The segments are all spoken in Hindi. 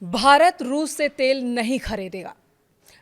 भारत रूस से तेल नहीं खरीदेगा।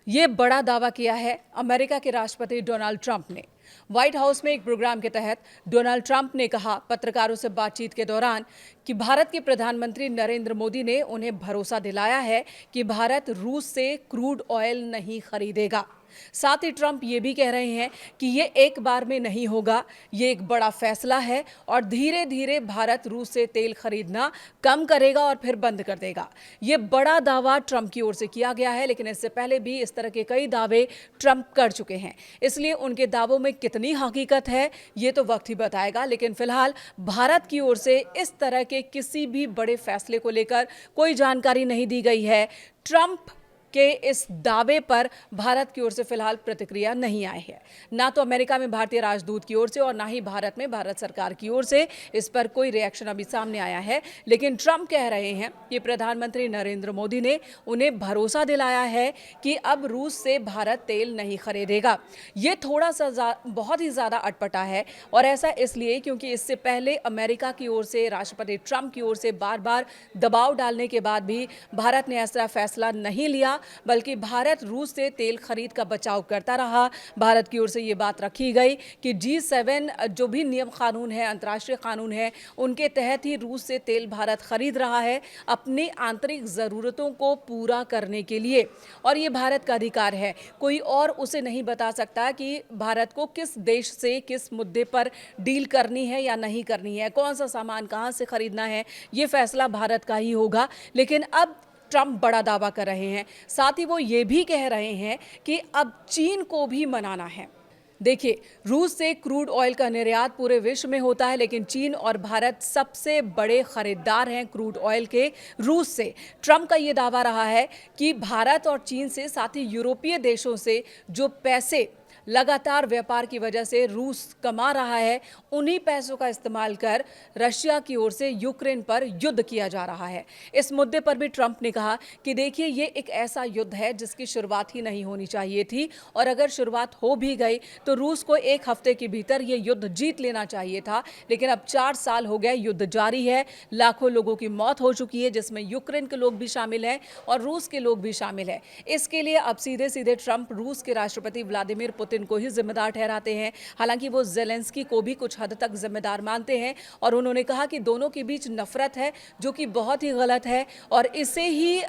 ये बड़ा दावा किया है अमेरिका के राष्ट्रपति डोनाल्ड ट्रंप ने। व्हाइट हाउस में एक प्रोग्राम के तहत डोनाल्ड ट्रंप ने कहा पत्रकारों से बातचीत के दौरान कि भारत के प्रधानमंत्री नरेंद्र मोदी ने उन्हें भरोसा दिलाया है कि भारत रूस से क्रूड ऑयल नहीं खरीदेगा। साथ ही ट्रंप ये भी कह रहे हैं कि ये एक बार में नहीं होगा, ये एक बड़ा फैसला है और धीरे धीरे भारत रूस से तेल खरीदना कम करेगा और फिर बंद कर देगा। ये बड़ा दावा ट्रंप की ओर से किया गया है, लेकिन इससे पहले भी इस तरह के कई दावे ट्रंप कर चुके हैं। इसलिए उनके दावों में कितनी हकीकत है ये तो वक्त ही बताएगा, लेकिन फिलहाल भारत की ओर से इस तरह के किसी भी बड़े फैसले को लेकर कोई जानकारी नहीं दी गई है। ट्रंप के इस दावे पर भारत की ओर से फिलहाल प्रतिक्रिया नहीं आई है। ना तो अमेरिका में भारतीय राजदूत की ओर से और ना ही भारत में भारत सरकार की ओर से इस पर कोई रिएक्शन अभी सामने आया है। लेकिन ट्रंप कह रहे हैं कि प्रधानमंत्री नरेंद्र मोदी ने उन्हें भरोसा दिलाया है कि अब रूस से भारत तेल नहीं खरीदेगा। ये थोड़ा सा बहुत ही ज़्यादा अटपटा है और ऐसा इसलिए क्योंकि इससे पहले अमेरिका की ओर से राष्ट्रपति ट्रंप की ओर से बार बार दबाव डालने के बाद भी भारत ने ऐसा फैसला नहीं लिया, बल्कि भारत रूस से तेल खरीद का बचाव करता रहा। भारत की ओर से ये बात रखी गई कि G7 जो भी नियम कानून है, अंतर्राष्ट्रीय कानून है, उनके तहत ही रूस से तेल भारत खरीद रहा है अपनी आंतरिक ज़रूरतों को पूरा करने के लिए, और ये भारत का अधिकार है। कोई और उसे नहीं बता सकता कि भारत को किस देश से किस मुद्दे पर डील करनी है या नहीं करनी है, कौन सा सामान कहाँ से खरीदना है, ये फैसला भारत का ही होगा। लेकिन अब ट्रंप बड़ा दावा कर रहे हैं। साथ ही वो ये भी कह रहे हैं कि अब चीन को भी मनाना है। देखिए, रूस से क्रूड ऑयल का निर्यात पूरे विश्व में होता है, लेकिन चीन और भारत सबसे बड़े खरीदार हैं क्रूड ऑयल के रूस से। ट्रंप का ये दावा रहा है कि भारत और चीन से, साथ ही यूरोपीय देशों से जो पैसे लगातार व्यापार की वजह से रूस कमा रहा है, उन्हीं पैसों का इस्तेमाल कर रशिया की ओर से यूक्रेन पर युद्ध किया जा रहा है। इस मुद्दे पर भी ट्रंप ने कहा कि देखिए, ये एक ऐसा युद्ध है जिसकी शुरुआत ही नहीं होनी चाहिए थी, और अगर शुरुआत हो भी गई तो रूस को एक हफ्ते के भीतर ये युद्ध जीत लेना चाहिए था। लेकिन अब 4 साल हो गए, युद्ध जारी है, लाखों लोगों की मौत हो चुकी है, जिसमें यूक्रेन के लोग भी शामिल हैं और रूस के लोग भी शामिल हैं। इसके लिए अब सीधे सीधे ट्रंप रूस के राष्ट्रपति व्लादिमीर पुतिन को ही जिम्मेदार ठहराते हैं। हालांकि वो ज़ेलेंस्की को भी कुछ हद तक जिम्मेदार मानते हैं और उन्होंने कहा कि दोनों के बीच नफरत है, जो कि बहुत ही गलत है और इसे ही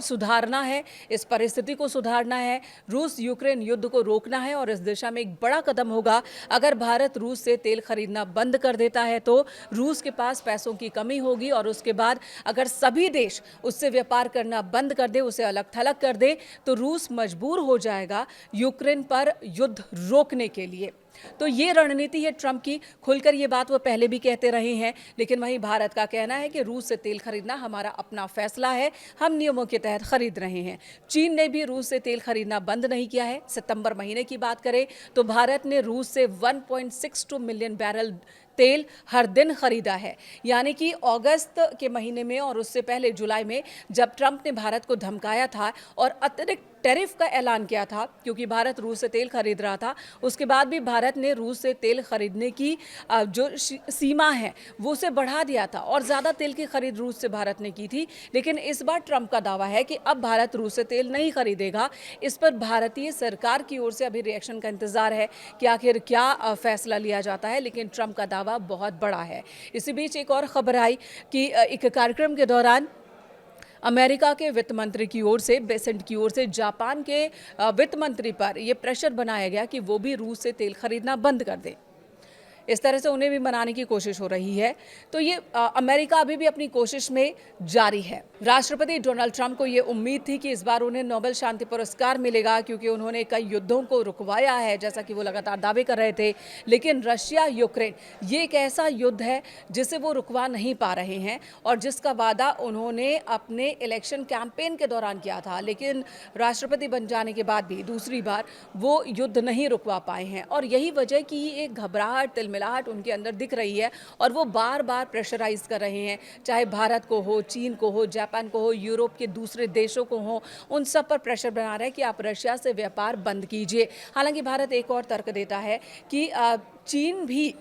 सुधारना है, इस परिस्थिति को सुधारना है। रूस यूक्रेन युद्ध को रोकना है और इस दिशा में एक बड़ा कदम होगा अगर भारत रूस से तेल खरीदना बंद कर देता है। तो रूस के पास पैसों की कमी होगी और उसके बाद अगर सभी देश उससे व्यापार करना बंद कर दे, उसे अलग थलग कर दे, तो रूस मजबूर हो जाएगा यूक्रेन पर युद्ध रोकने के लिए। तो ये रणनीति है ट्रंप की। खुलकर ये बात वो पहले भी कहते रहे हैं, लेकिन वहीं भारत का कहना है कि रूस से तेल खरीदना हमारा अपना फैसला है, हम नियमों के तहत खरीद रहे हैं। चीन ने भी रूस से तेल खरीदना बंद नहीं किया है। सितंबर महीने की बात करें तो भारत ने रूस से 1.62 मिलियन बैरल तेल हर दिन खरीदा है। यानी कि अगस्त के महीने में और उससे पहले जुलाई में जब ट्रंप ने भारत को धमकाया था और अतिरिक्त टैरिफ का ऐलान किया था, क्योंकि भारत रूस से तेल खरीद रहा था, उसके बाद भी भारत ने रूस से तेल खरीदने की जो सीमा है वो उसे बढ़ा दिया था और ज़्यादा तेल की खरीद रूस से भारत ने की थी। लेकिन इस बार ट्रंप का दावा है कि अब भारत रूस से तेल नहीं खरीदेगा। इस पर भारतीय सरकार की ओर से अभी रिएक्शन का इंतजार है कि आखिर क्या फैसला लिया जाता है, लेकिन ट्रंप का दावा बहुत बड़ा है। इसी बीच एक और खबर आई कि एक कार्यक्रम के दौरान अमेरिका के वित्त मंत्री की ओर से, बेसेंट की ओर से जापान के वित्त मंत्री पर यह प्रेशर बनाया गया कि वो भी रूस से तेल खरीदना बंद कर दें। इस तरह से उन्हें भी मनाने की कोशिश हो रही है। तो ये अमेरिका अभी भी अपनी कोशिश में जारी है। राष्ट्रपति डोनाल्ड ट्रंप को ये उम्मीद थी कि इस बार उन्हें नोबेल शांति पुरस्कार मिलेगा, क्योंकि उन्होंने कई युद्धों को रुकवाया है, जैसा कि वो लगातार दावे कर रहे थे। लेकिन रशिया यूक्रेन ये एक ऐसा युद्ध है जिसे वो रुकवा नहीं पा रहे हैं और जिसका वादा उन्होंने अपने इलेक्शन कैंपेन के दौरान किया था, लेकिन राष्ट्रपति बन जाने के बाद भी दूसरी बार वो युद्ध नहीं रुकवा पाए हैं। और यही वजह की एक घबराहट, तिलमिलाहट उनके अंदर दिख रही है और वो बार बार प्रेशराइज कर रहे हैं, चाहे भारत को हो, चीन को हो, जापान को हो, यूरोप के दूसरे देशों को हो, उन सब पर प्रेशर बना रहे हैं कि आप रशिया से व्यापार बंद कीजिए। हालांकि भारत एक और तर्क देता है कि चीन भी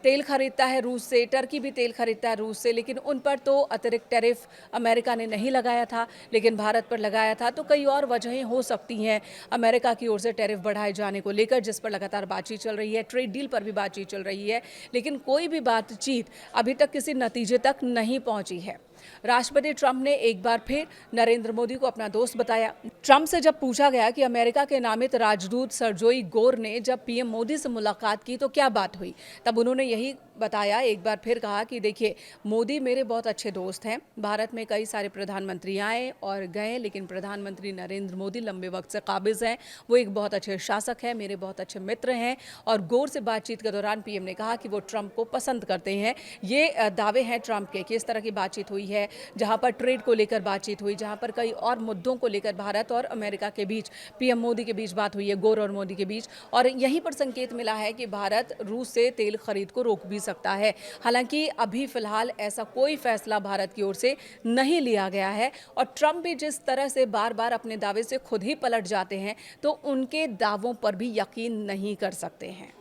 तेल खरीदता है रूस से, टर्की भी तेल खरीदता है रूस से, लेकिन उन पर तो अतिरिक्त टैरिफ अमेरिका ने नहीं लगाया था, लेकिन भारत पर लगाया था। तो कई और वजहें हो सकती हैं अमेरिका की ओर से टैरिफ बढ़ाए जाने को लेकर, जिस पर लगातार बातचीत चल रही है। ट्रेड डील पर भी बातचीत चल रही है, लेकिन कोई भी बातचीत अभी तक किसी नतीजे तक नहीं पहुंची है। राष्ट्रपति ट्रंप ने एक बार फिर नरेंद्र मोदी को अपना दोस्त बताया। ट्रंप से जब पूछा गया कि अमेरिका के नामित राजदूत सर्जोई गोर ने जब पीएम मोदी से मुलाकात की तो क्या बात हुई, तब उन्होंने यही बताया, एक बार फिर कहा कि देखिए, मोदी मेरे बहुत अच्छे दोस्त हैं। भारत में कई सारे प्रधानमंत्री आए और गए, लेकिन प्रधानमंत्री नरेंद्र मोदी लंबे वक्त से काबिज हैं। वो एक बहुत अच्छे शासक हैं, मेरे बहुत अच्छे मित्र हैं। और गोर से बातचीत के दौरान पीएम ने कहा कि वो ट्रंप को पसंद करते हैं। ये दावे हैं ट्रंप के कि इस तरह की बातचीत हुई है, जहां पर ट्रेड को लेकर बातचीत हुई, जहां पर कई और मुद्दों को लेकर भारत और अमेरिका के बीच, पीएम मोदी के बीच बात हुई है, गोर और मोदी के बीच। और यहीं पर संकेत मिला है कि भारत रूस से तेल खरीद को रोक भी सकता है। हालांकि अभी फिलहाल ऐसा कोई फैसला भारत की ओर से नहीं लिया गया है। और ट्रंप भी जिस तरह से बार बार अपने दावे से खुद ही पलट जाते हैं, तो उनके दावों पर भी यकीन नहीं कर सकते हैं।